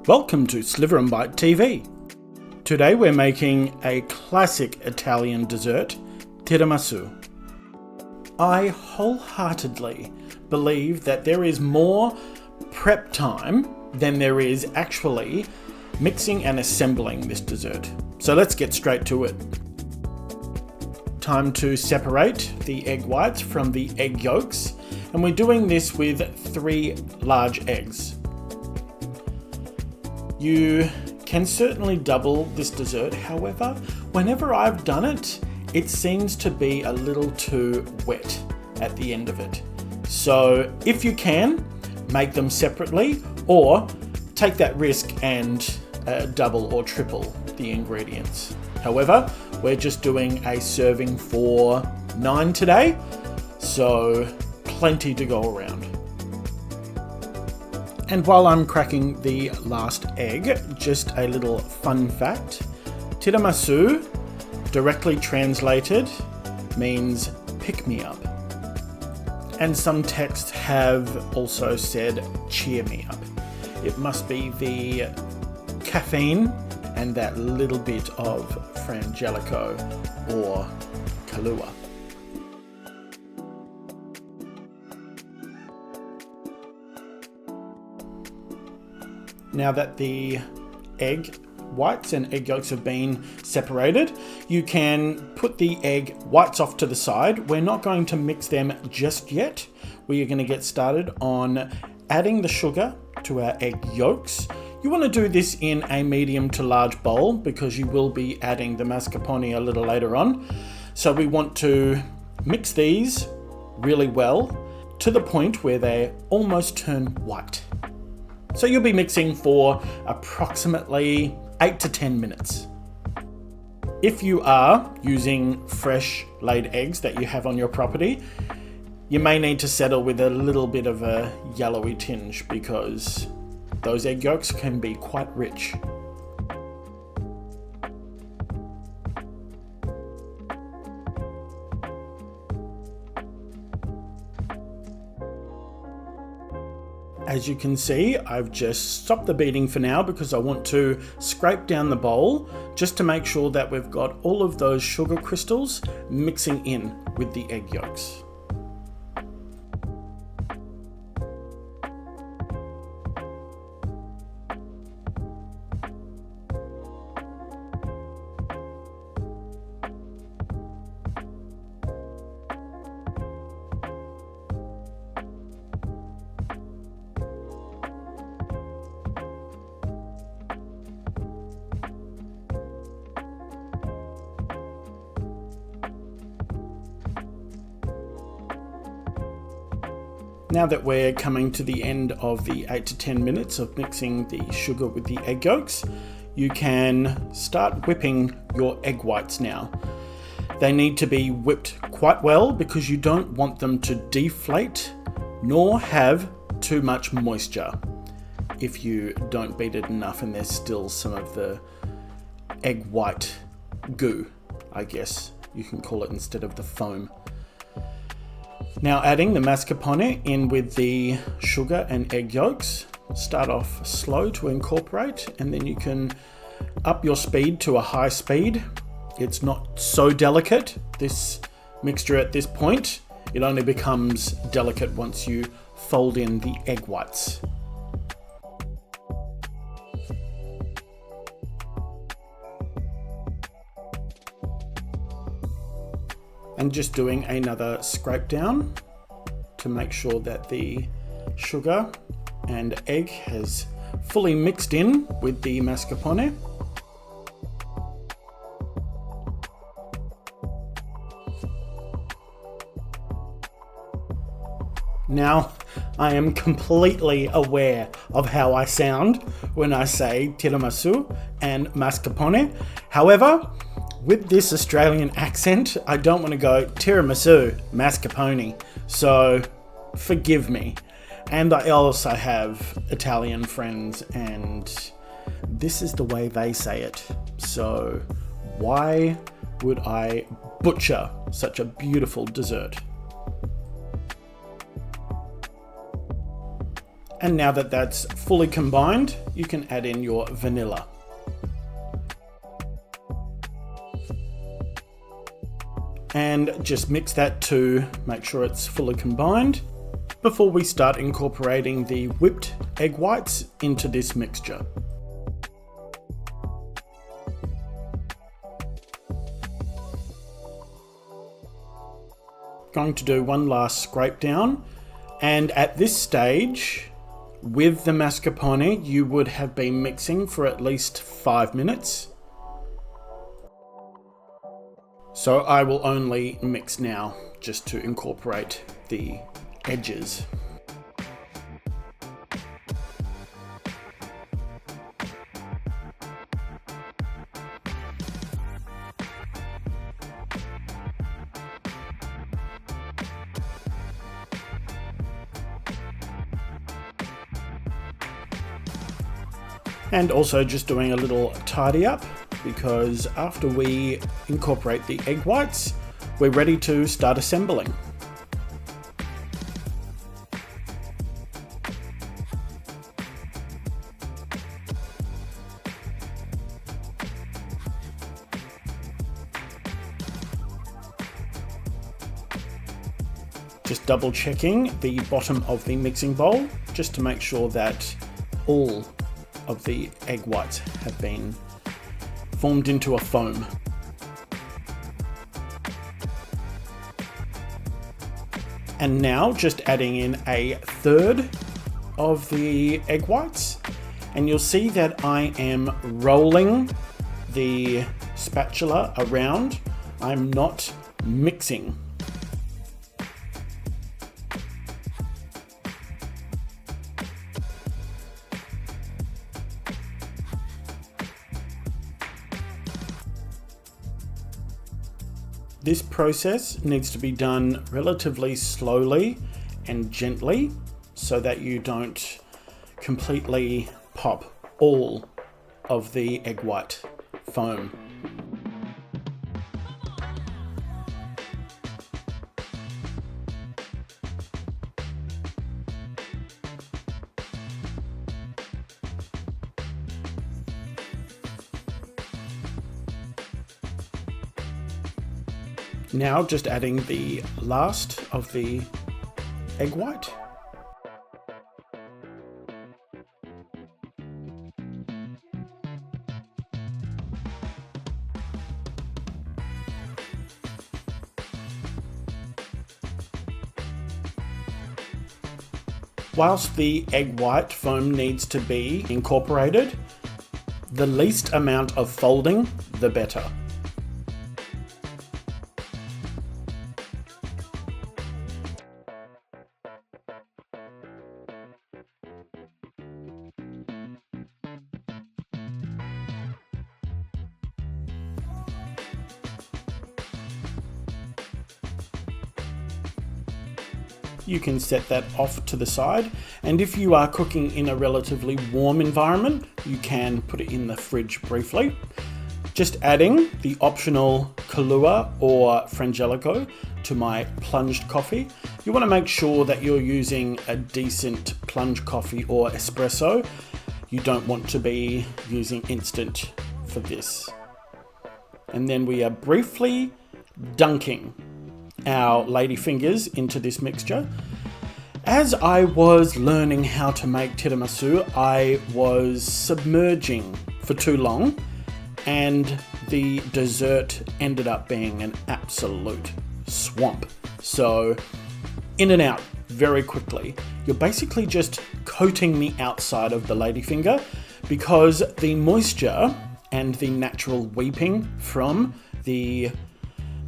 Welcome to Sliver and Bite TV. Today we're making a classic Italian dessert, tiramisu. I wholeheartedly believe that there is more prep time than there is actually mixing and assembling this dessert. So let's get straight to it. Time to separate the egg whites from the egg yolks, and we're doing this with 3 large eggs. You can certainly double this dessert, however, whenever I've done it, it seems to be a little too wet at the end of it. So if you can, make them separately or take that risk and double or triple the ingredients. However, we're just doing a serving for 9 today, so plenty to go around. And while I'm cracking the last egg, just a little fun fact. Tiramisu, directly translated, means pick me up. And some texts have also said cheer me up. It must be the caffeine and that little bit of frangelico or Kahlua. Now that the egg whites and egg yolks have been separated, you can put the egg whites off to the side. We're not going to mix them just yet. We are going to get started on adding the sugar to our egg yolks. You want to do this in a medium to large bowl because you will be adding the mascarpone a little later on. So we want to mix these really well to the point where they almost turn white. So you'll be mixing for approximately 8 to 10 minutes. If you are using fresh laid eggs that you have on your property, you may need to settle with a little bit of a yellowy tinge because those egg yolks can be quite rich. As you can see, I've just stopped the beating for now because I want to scrape down the bowl just to make sure that we've got all of those sugar crystals mixing in with the egg yolks. Now that we're coming to the end of the 8 to 10 minutes of mixing the sugar with the egg yolks, you can start whipping your egg whites now. They need to be whipped quite well because you don't want them to deflate nor have too much moisture if you don't beat it enough and there's still some of the egg white goo, I guess you can call it, instead of the foam. Now adding the mascarpone in with the sugar and egg yolks. Start off slow to incorporate, and then you can up your speed to a high speed. It's not so delicate, this mixture at this point. It only becomes delicate once you fold in the egg whites. And just doing another scrape down to make sure that the sugar and egg has fully mixed in with the mascarpone. Now, I am completely aware of how I sound when I say tiramisu and mascarpone. However, with this Australian accent, I don't want to go tiramisu, mascarpone, so forgive me. And I also have Italian friends, and this is the way they say it. So why would I butcher such a beautiful dessert? And now that that's fully combined, you can add in your vanilla. And just mix that to make sure it's fully combined before we start incorporating the whipped egg whites into this mixture. Going to do one last scrape down, and at this stage with the mascarpone you would have been mixing for at least 5 minutes. So I will only mix now just to incorporate the edges. And also just doing a little tidy up, because after we incorporate the egg whites, we're ready to start assembling. Just double checking the bottom of the mixing bowl, just to make sure that all of the egg whites have been formed into a foam. And now just adding in a third of the egg whites, and you'll see that I am rolling the spatula around. I'm not mixing. This process needs to be done relatively slowly and gently so that you don't completely pop all of the egg white foam. Now just adding the last of the egg white. Whilst the egg white foam needs to be incorporated, the least amount of folding, the better. You can set that off to the side, and if you are cooking in a relatively warm environment, you can put it in the fridge briefly. Just adding the optional Kahlua or frangelico to my plunged coffee. You want to make sure that you're using a decent plunge coffee or espresso. You don't want to be using instant for this. And then we are briefly dunking our ladyfingers into this mixture. As I was learning how to make tiramisu, I was submerging for too long, and the dessert ended up being an absolute swamp. So in and out very quickly. You're basically just coating the outside of the ladyfinger, because the moisture and the natural weeping from the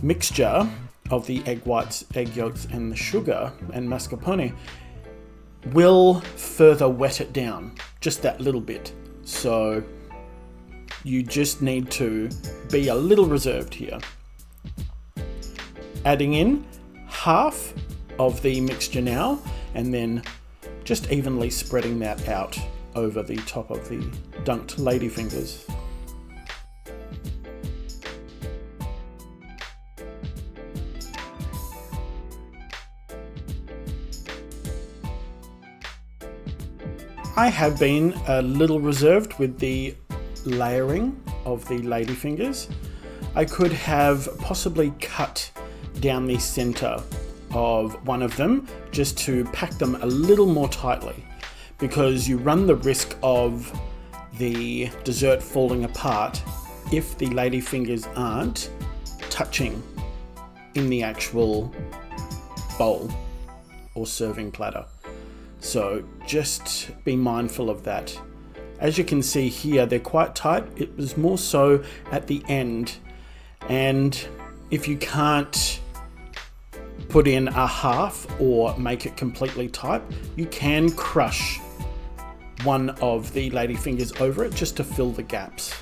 mixture of the egg whites, egg yolks, and the sugar and mascarpone will further wet it down just that little bit. So you just need to be a little reserved here. Adding in half of the mixture now, and then just evenly spreading that out over the top of the dunked ladyfingers. I have been a little reserved with the layering of the ladyfingers. I could have possibly cut down the center of one of them just to pack them a little more tightly, because you run the risk of the dessert falling apart if the ladyfingers aren't touching in the actual bowl or serving platter. So just be mindful of that. As you can see here, they're quite tight. It was more so at the end. And if you can't put in a half or make it completely tight, you can crush one of the ladyfingers over it just to fill the gaps.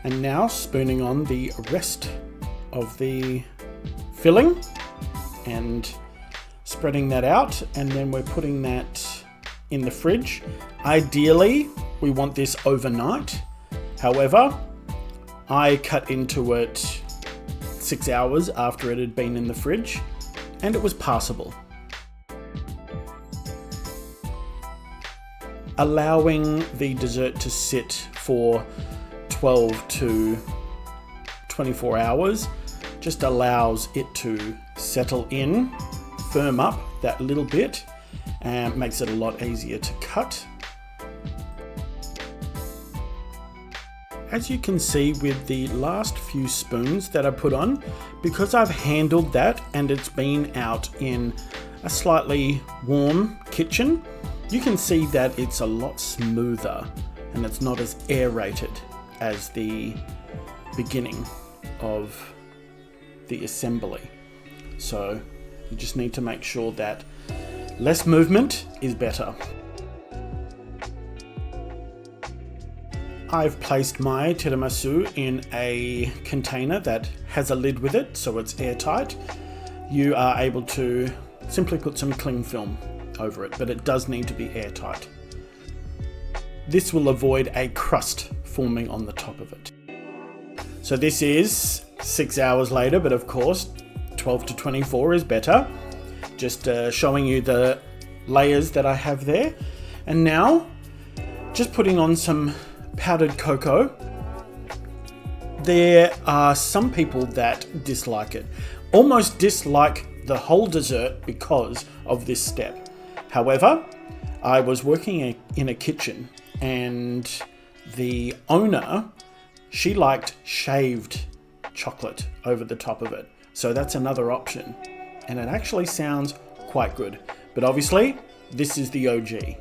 And now spooning on the rest of the filling and spreading that out, and then we're putting that in the fridge. Ideally, we want this overnight. However, I cut into it 6 hours after it had been in the fridge, and it was passable. Allowing the dessert to sit for 12 to 24 hours just allows it to settle in, firm up that little bit, and makes it a lot easier to cut. As you can see with the last few spoons that I put on, because I've handled that and it's been out in a slightly warm kitchen, you can see that it's a lot smoother and it's not as aerated as the beginning of the assembly. So you just need to make sure that less movement is better. I've placed my tiramisu in a container that has a lid with it, so it's airtight. You are able to simply put some cling film over it, but it does need to be airtight. This will avoid a crust forming on the top of it. So this is 6 hours later, but of course 12 to 24 is better. Just showing you the layers that I have there. And now just putting on some powdered cocoa. There are some people that dislike it, almost dislike the whole dessert because of this step. However, I was working in a kitchen, and the owner, she liked shaved chocolate over the top of it. So that's another option. And it actually sounds quite good. But obviously, this is the OG.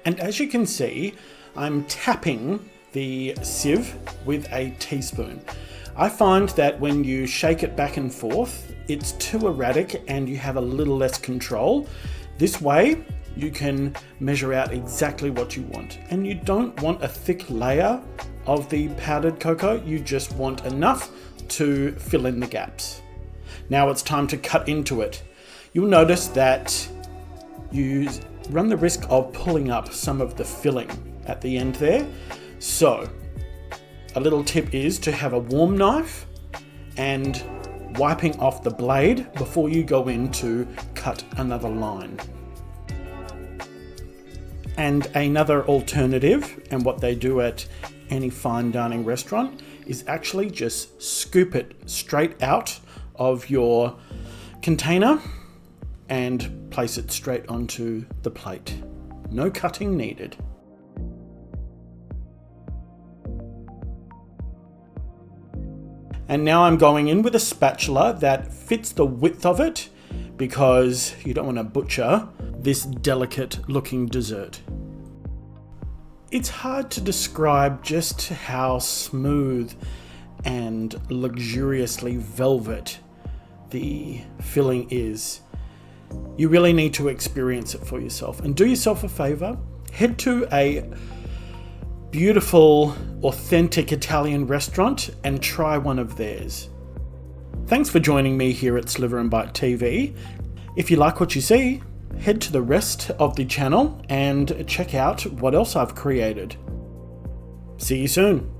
And as you can see, I'm tapping the sieve with a teaspoon. I find that when you shake it back and forth, it's too erratic and you have a little less control. This way, you can measure out exactly what you want. And you don't want a thick layer of the powdered cocoa, you just want enough to fill in the gaps. Now it's time to cut into it. You'll notice that you run the risk of pulling up some of the filling at the end there. So a little tip is to have a warm knife and wiping off the blade before you go in to cut another line. And another alternative, and what they do at any fine dining restaurant, is actually just scoop it straight out of your container and place it straight onto the plate. No cutting needed. And now I'm going in with a spatula that fits the width of it, because you don't want to butcher this delicate looking dessert. It's hard to describe just how smooth and luxuriously velvet the filling is. You really need to experience it for yourself. And do yourself a favor, head to a beautiful, authentic Italian restaurant and try one of theirs. Thanks for joining me here at Sliver and Bite TV. If you like what you see, head to the rest of the channel and check out what else I've created. See you soon.